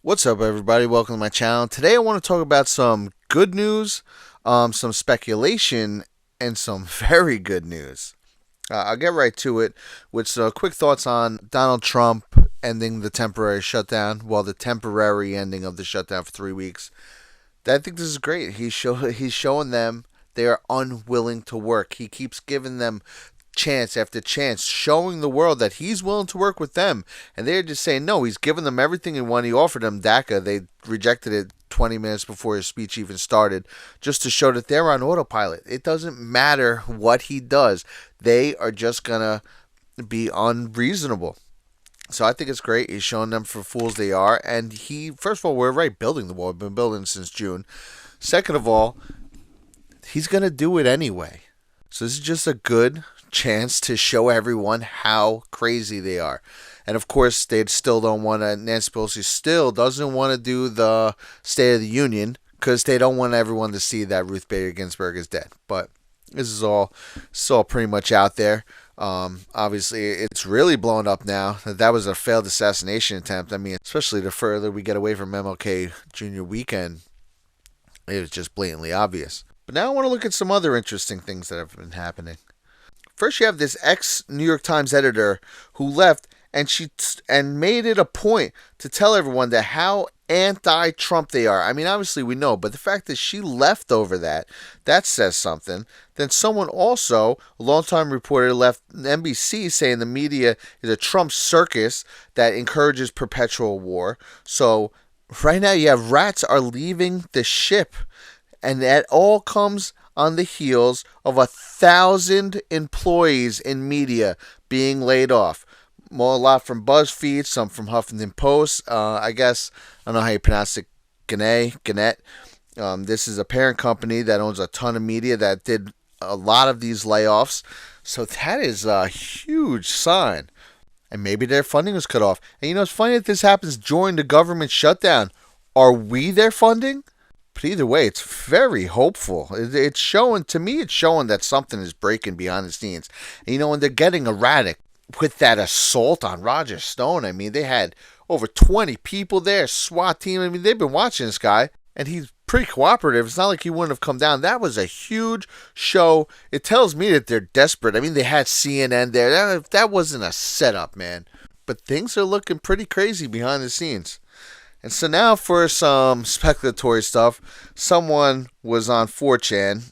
What's up, everybody? Welcome to my channel. Today, I want to talk about some good news, some speculation, and some very good news. I'll get right to it with some quick thoughts on Donald Trump ending the temporary shutdown. Well, the temporary ending of the shutdown for 3 weeks. I think this is great. He's showing them they are unwilling to work. He keeps giving them chance after chance, showing the world that he's willing to work with them. And they're just saying no. He's given them everything he wanted. He offered them DACA. They rejected it 20 minutes before his speech even started, just to show that they're on autopilot. It doesn't matter what he does. They are just going to be unreasonable. So I think it's great. He's showing them for fools they are. And first of all, we're right building the wall. We've been building since June. Second of all, he's going to do it anyway. So this is just a good chance to show everyone how crazy they are. And of course, they still don't want to, Nancy Pelosi still doesn't want to do the State of the Union because they don't want everyone to see that Ruth Bader Ginsburg is dead. But it's all pretty much out there. Obviously, it's really blown up now. That was a failed assassination attempt. I mean, especially the further we get away from MLK Jr. weekend, it was just blatantly obvious. But now I want to look at some other interesting things that have been happening. First, you have this ex-New York Times editor who left, and she made it a point to tell everyone that how anti-Trump they are. I mean, obviously we know, but the fact that she left over that says something. Then someone also, a longtime reporter, left NBC saying the media is a Trump circus that encourages perpetual war. So right now you have rats are leaving the ship, and that all comes on the heels of 1,000 employees in media being laid off. More a lot from BuzzFeed, some from Huffington Post. I guess I don't know how you pronounce it. Gannett. This is a parent company that owns a ton of media that did a lot of these layoffs. So that is a huge sign. And maybe their funding was cut off. And it's funny that this happens during the government shutdown. Are we their funding? But either way, it's very hopeful. It's showing, to me, it's showing that something is breaking behind the scenes. And when they're getting erratic with that assault on Roger Stone, I mean, they had over 20 people there, SWAT team. I mean, they've been watching this guy, and he's pretty cooperative. It's not like he wouldn't have come down. That was a huge show. It tells me that they're desperate. I mean, they had CNN there. That wasn't a setup, man. But things are looking pretty crazy behind the scenes. And so now for some speculatory stuff, someone was on 4chan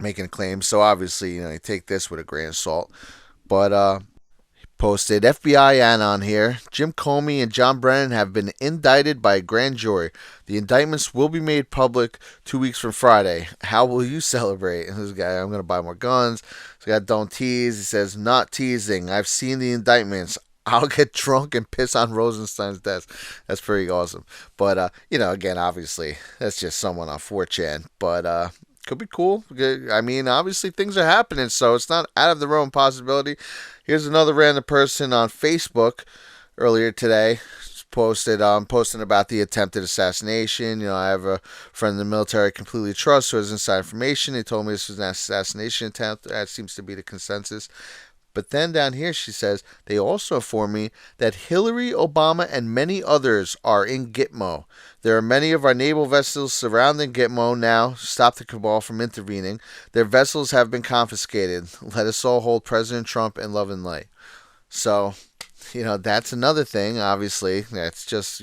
making a claim. So obviously, you take this with a grain of salt. But he posted, FBI anon here. Jim Comey and John Brennan have been indicted by a grand jury. The indictments will be made public 2 weeks from Friday. How will you celebrate? And this guy, I'm going to buy more guns. This guy, don't tease. He says, not teasing. I've seen the indictments. I'll get drunk and piss on Rosenstein's desk. That's pretty awesome. But, again, obviously, that's just someone on 4chan. But, could be cool. I mean, obviously, things are happening, so it's not out of the realm of possibility. Here's another random person on Facebook earlier today. Posting about the attempted assassination. I have a friend in the military I completely trust who has inside information. He told me this was an assassination attempt. That seems to be the consensus. But then down here she says, they also inform me that Hillary, Obama, and many others are in Gitmo. There are many of our naval vessels surrounding Gitmo now. Stop the cabal from intervening. Their vessels have been confiscated. Let us all hold President Trump in love and light. So, that's another thing, obviously. That's just,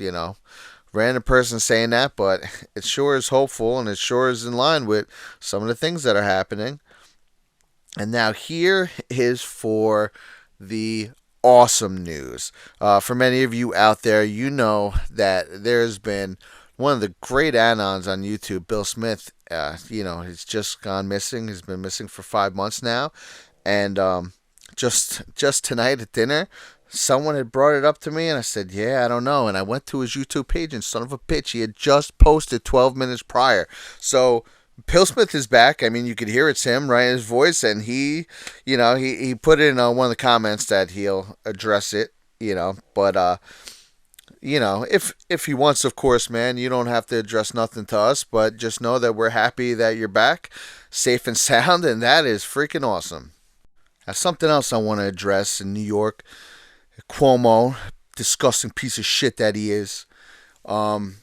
random person saying that, but it sure is hopeful, and it sure is in line with some of the things that are happening. And now here is for the awesome news. For many of you out there, you know that there's been one of the great anons on YouTube, Bill Smith. He's just gone missing. He's been missing for 5 months now. And just tonight at dinner, someone had brought it up to me, and I said, yeah, I don't know. And I went to his YouTube page, and son of a bitch, he had just posted 12 minutes prior. So Bill Smith is back. I mean, you could hear it's him, right? His voice, and he put in one of the comments that he'll address it, But if he wants, of course, man, you don't have to address nothing to us, but just know that we're happy that you're back, safe and sound, and that is freaking awesome. Now, something else I want to address in New York, Cuomo, disgusting piece of shit that he is. Um,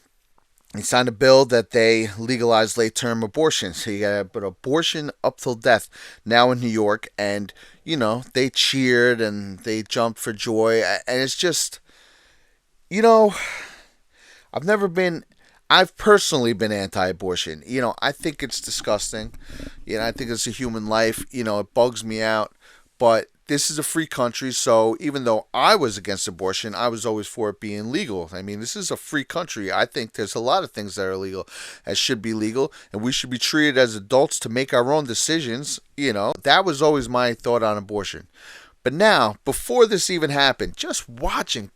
he signed a bill that they legalize late-term abortion. So you got but abortion up till death now in New York, and they cheered and they jumped for joy, and it's just you know I've never been. I've personally been anti-abortion. I think it's disgusting. I think it's a human life. It bugs me out. But this is a free country, so even though I was against abortion, I was always for it being legal. I mean, this is a free country. I think there's a lot of things that are legal that should be legal, and we should be treated as adults to make our own decisions. That was always my thought on abortion. But now, before this even happened, just watching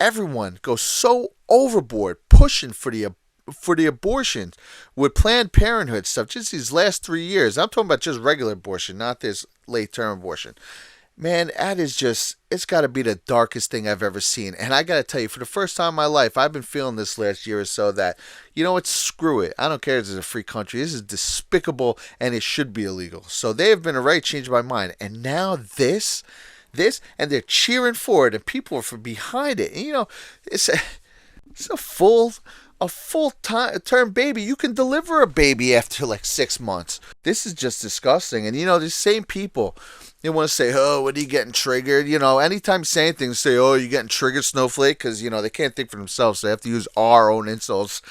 everyone go so overboard pushing for the abortions with Planned Parenthood stuff just these last 3 years. I'm talking about just regular abortion, not this late term abortion. Man, that is just, it's got to be the darkest thing I've ever seen. And I got to tell you, for the first time in my life, I've been feeling this last year or so that, what, screw it. I don't care if this is a free country. This is despicable and it should be illegal. So they have been already changed my mind. And now and they're cheering for it and people are from behind it. And, it's it's a full time term baby. You can deliver a baby after like 6 months. This is just disgusting. And these same people, they want to say, "Oh, what are you getting triggered?" Anytime you say anything, say, "Oh, you're getting triggered, snowflake," because they can't think for themselves. So they have to use our own insults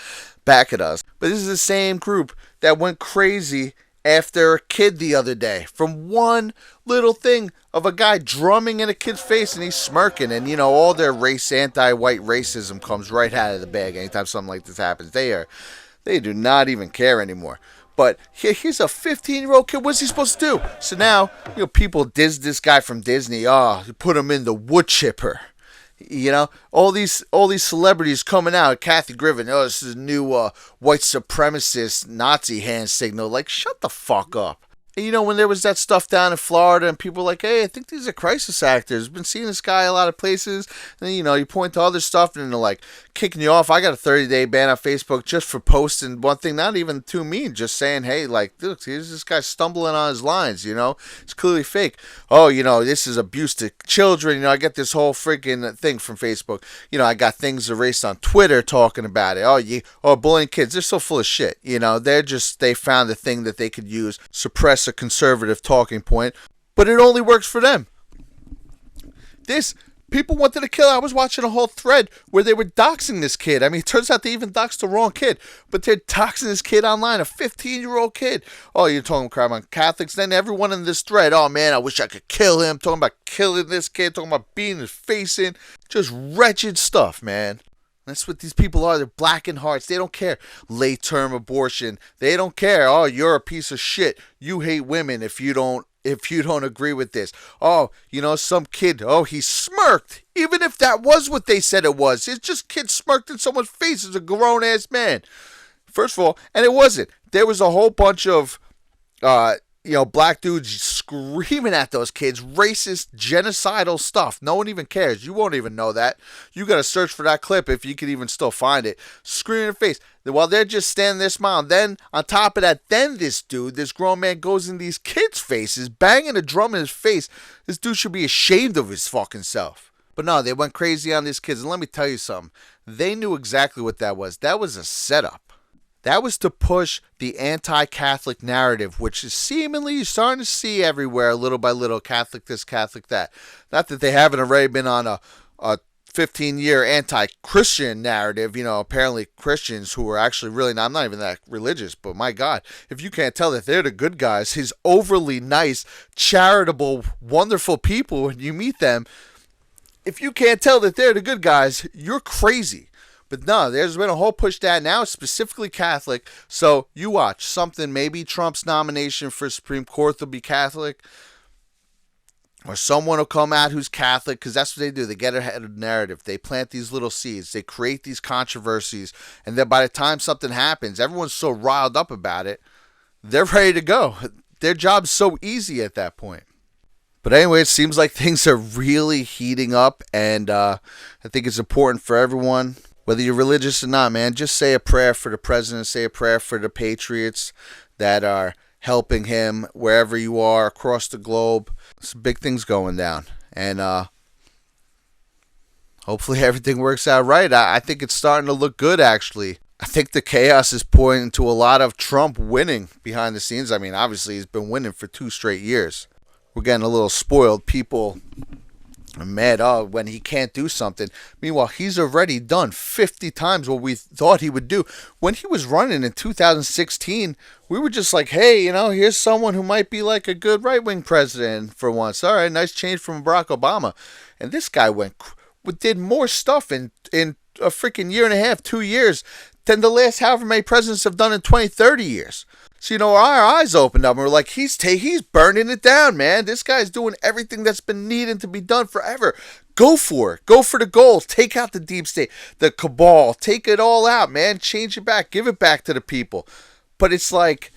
back at us. But this is the same group that went crazy after a kid the other day from one little thing of a guy drumming in a kid's face and he's smirking, and all their anti-white racism comes right out of the bag anytime something like this happens. They do not even care anymore. But he's a 15-year-old kid. What's he supposed to do? So now people diss this guy from Disney. Oh, you put him in the wood chipper. All these celebrities coming out. Kathy Griffin, oh, this is a new white supremacist Nazi hand signal. Like, shut the fuck up. And when there was that stuff down in Florida and people were like, hey, I think these are crisis actors. Been seeing this guy a lot of places. And then, you point to other stuff and they're like kicking you off. I got a 30-day ban on Facebook just for posting one thing, not even too mean, just saying, hey, like, look, here's this guy stumbling on his lines, it's clearly fake. Oh, this is abuse to children. I get this whole freaking thing from Facebook. I got things erased on Twitter talking about it. Bullying kids. They're so full of shit. They found a thing that they could use, suppress a conservative talking point, but it only works for them. People wanted to kill. I was watching a whole thread where they were doxing this kid. I mean, it turns out they even doxed the wrong kid, but they're doxing this kid online, a 15-year-old kid. Oh, you're talking crap on Catholics. Then everyone in this thread, oh man, I wish I could kill him. Talking about killing this kid, talking about beating his face in. Just wretched stuff, man. That's what these people are. They're black in hearts. They don't care. Late-term abortion. They don't care. Oh, you're a piece of shit. You hate women if you don't agree with this. Oh, some kid. Oh, he smirked. Even if that was what they said it was. It's just kid smirked in someone's face as a grown-ass man. First of all, and it wasn't. There was a whole bunch of black dudes screaming at those kids, racist, genocidal stuff. No one even cares. You won't even know that. You got to search for that clip if you can even still find it. Screaming in the face. While they're just standing there smiling. Then, on top of that, this grown man goes in these kids' faces, banging a drum in his face. This dude should be ashamed of his fucking self. But no, they went crazy on these kids. And let me tell you something. They knew exactly what that was. That was a setup. That was to push the anti-Catholic narrative, which is seemingly starting to see everywhere, little by little, Catholic this, Catholic that. Not that they haven't already been on a 15-year anti-Christian narrative. Apparently Christians who are actually really not, I'm not even that religious, but my God, if you can't tell that they're the good guys, his overly nice, charitable, wonderful people, when you meet them, if you can't tell that they're the good guys, you're crazy. But no, there's been a whole push that now it's specifically Catholic. So you watch something, maybe Trump's nomination for Supreme Court will be Catholic. Or someone will come out who's Catholic, because that's what they do. They get ahead of the narrative. They plant these little seeds. They create these controversies. And then by the time something happens, everyone's so riled up about it, they're ready to go. Their job's so easy at that point. But anyway, it seems like things are really heating up. And I think it's important for everyone, whether you're religious or not, man, just say a prayer for the president, say a prayer for the patriots that are helping him wherever you are across the globe. Some big things going down. And Hopefully everything works out right. I think it's starting to look good, actually. I think the chaos is pointing to a lot of Trump winning behind the scenes. I mean, obviously, he's been winning for 2 straight years. We're getting a little spoiled. People are mad when he can't do something. Meanwhile, he's already done 50 times what we thought he would do. When he was running in 2016, we were just like, hey, here's someone who might be like a good right wing president for once. All right, nice change from Barack Obama. And this guy did more stuff in a freaking year and a half, 2 years, than the last however many presidents have done in 20, 30 years. So, our eyes opened up and we're like, he's burning it down, man. This guy's doing everything that's been needing to be done forever. Go for it. Go for the goal. Take out the deep state, the cabal. Take it all out, man. Change it back. Give it back to the people. But it's like,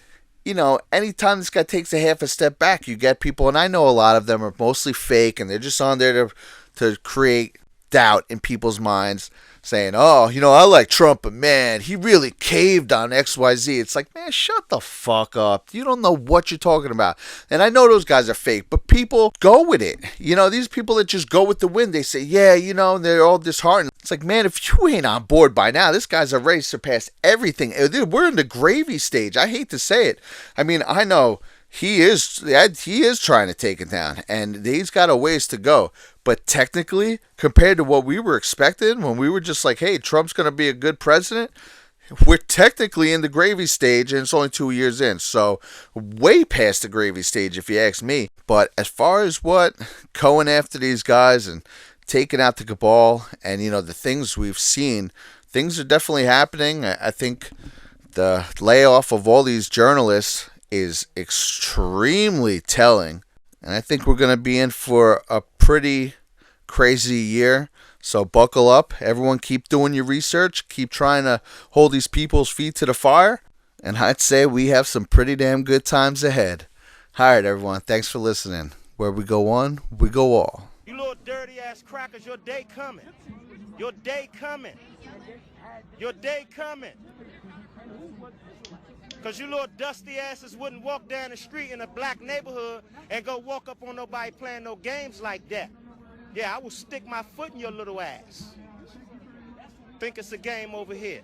anytime this guy takes a half a step back, you get people, and I know a lot of them are mostly fake, and they're just on there to create doubt in people's minds, saying, oh, I like Trump, but man, he really caved on XYZ. It's like, man, shut the fuck up. You don't know what you're talking about. And I know those guys are fake, but people go with it. These people that just go with the wind, they say, yeah, they're all disheartened. It's like, man, if you ain't on board by now, this guy's already surpassed everything. We're in the gravy stage. I hate to say it. I mean, I know he is trying to take it down, and he's got a ways to go. But technically, compared to what we were expecting, when we were just like, hey, Trump's going to be a good president, we're technically in the gravy stage, and it's only 2 years in. So way past the gravy stage, if you ask me. But as far as going after these guys and taking out the cabal and, the things we've seen, things are definitely happening. I think the layoff of all these journalists is extremely telling. And I think we're going to be in for a pretty crazy year. So buckle up. Everyone keep doing your research. Keep trying to hold these people's feet to the fire. And I'd say we have some pretty damn good times ahead. All right, everyone. Thanks for listening. Where we go one, we go all. You little dirty ass crackers, your day coming. Your day coming. Your day coming. Because you little dusty asses wouldn't walk down the street in a black neighborhood and go walk up on nobody playing no games like that. Yeah, I will stick my foot in your little ass. Think it's a game over here.